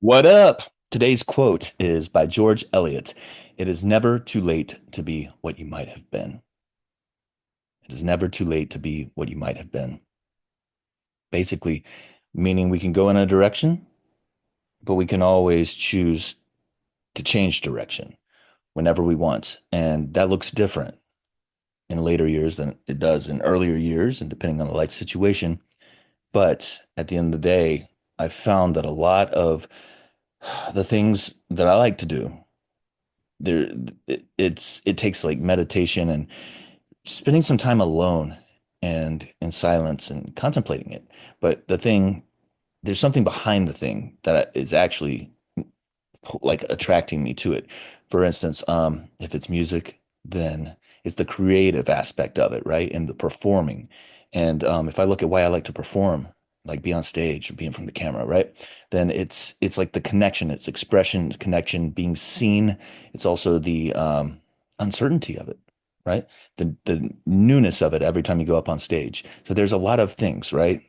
What up? Today's quote is by George Eliot. It is never too late to be what you might have been. It is never too late to be what you might have been. Basically, meaning we can go in a direction, but we can always choose to change direction whenever we want. And that looks different in later years than it does in earlier years, and depending on the life situation. But at the end of the day, I've found that a lot of the things that I like to do, there it takes like meditation and spending some time alone and in silence and contemplating it. But there's something behind the thing that is actually like attracting me to it. For instance, if it's music, then it's the creative aspect of it, right? And the performing. And if I look at why I like to perform, like be on stage or be in front of the camera, right? Then it's like the connection, it's expression, connection, being seen. It's also the uncertainty of it, right? The newness of it every time you go up on stage. So there's a lot of things, right,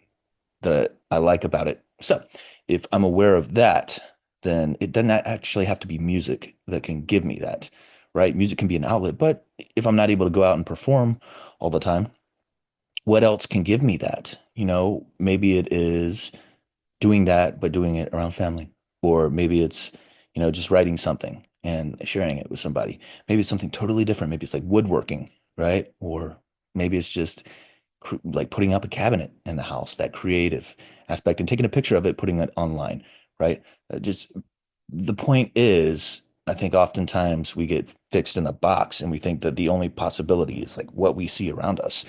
that I like about it. So if I'm aware of that, then it doesn't actually have to be music that can give me that, right? Music can be an outlet, but if I'm not able to go out and perform all the time, what else can give me that? Maybe it is doing that, but doing it around family. Or maybe it's, just writing something and sharing it with somebody. Maybe it's something totally different. Maybe it's like woodworking, right? Or maybe it's just like putting up a cabinet in the house, that creative aspect, and taking a picture of it, putting it online, right? Just the point is, I think oftentimes we get fixed in a box and we think that the only possibility is like what we see around us.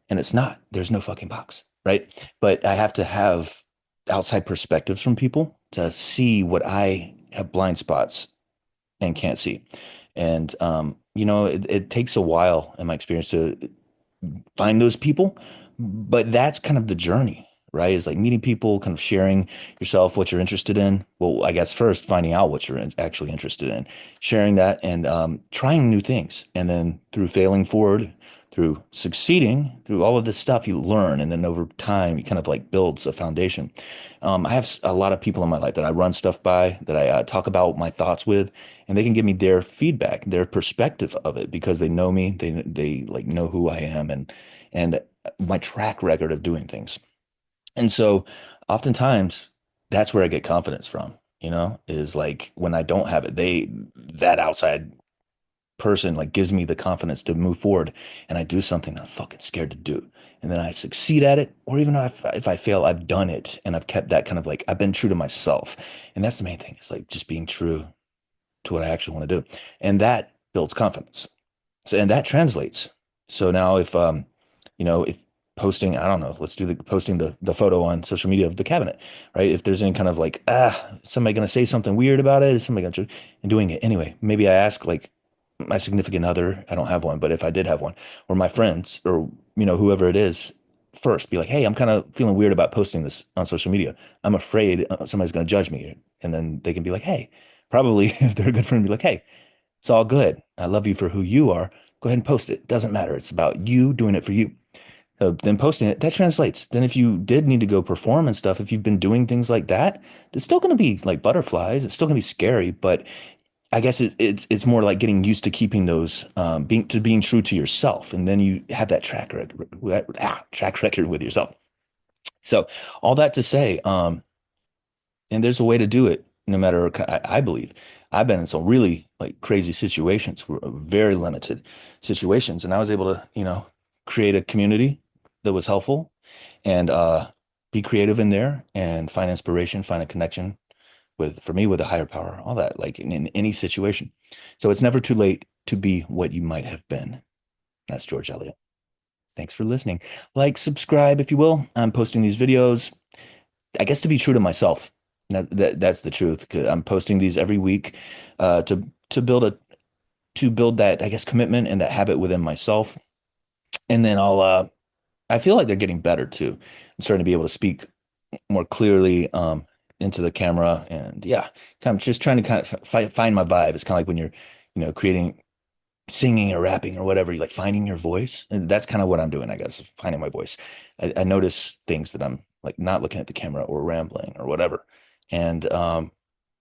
And it's not. There's no fucking box, right? But I have to have outside perspectives from people to see what I have blind spots and can't see. And it takes a while in my experience to find those people. But that's kind of the journey, right? Is like meeting people, kind of sharing yourself, what you're interested in. Well, I guess first finding out what you're actually interested in, sharing that, and trying new things. And then through failing forward, through succeeding, through all of this stuff, you learn. And then over time, you kind of like builds a foundation. I have a lot of people in my life that I run stuff by, that I talk about my thoughts with, and they can give me their feedback, their perspective of it because they know me, they like know who I am and my track record of doing things. And so oftentimes that's where I get confidence from, is like when I don't have it, that outside person like gives me the confidence to move forward and I do something that I'm fucking scared to do. And then I succeed at it, or even if I fail, I've done it and I've kept that kind of like I've been true to myself. And that's the main thing. It's like just being true to what I actually want to do. And that builds confidence. So, and that translates. So now if posting, I don't know, let's do the posting the photo on social media of the cabinet, right? If there's any kind of like, somebody gonna say something weird about it? Is somebody gonna, and doing it anyway. Maybe I ask like my significant other, I don't have one, but if I did have one, or my friends, or whoever it is, first be like, hey, I'm kind of feeling weird about posting this on social media. I'm afraid somebody's gonna judge me. And then they can be like, hey, probably if they're a good friend, be like, hey, it's all good. I love you for who you are. Go ahead and post it. Doesn't matter. It's about you doing it for you. Then posting it, that translates. Then if you did need to go perform and stuff, if you've been doing things like that, it's still going to be like butterflies. It's still going to be scary, but I guess it's more like getting used to keeping those being true to yourself, and then you have that track record with yourself. So all that to say, and there's a way to do it, no matter, I believe. I've been in some really like crazy situations, very limited situations, and I was able to, create a community that was helpful and be creative in there and find inspiration, find a connection for me, with a higher power, all that, like in any situation. So it's never too late to be what you might have been. That's George Eliot. Thanks for listening. Like, subscribe if you will. I'm posting these videos, I guess, to be true to myself. That's the truth. 'Cause I'm posting these every week to build that, I guess, commitment and that habit within myself. And then I feel like they're getting better too. I'm starting to be able to speak more clearly into the camera, and yeah, kind of just trying to kind of find my vibe. It's kind of like when you're, creating, singing or rapping or whatever, you like finding your voice. And that's kind of what I'm doing, I guess, finding my voice. I notice things that I'm like not looking at the camera or rambling or whatever. And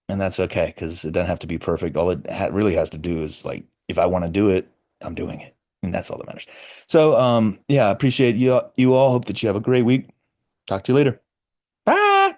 And that's okay because it doesn't have to be perfect. All it ha really has to do is like, if I want to do it, I'm doing it. And that's all that matters. So, yeah, I appreciate you all. Hope that you have a great week. Talk to you later. Bye.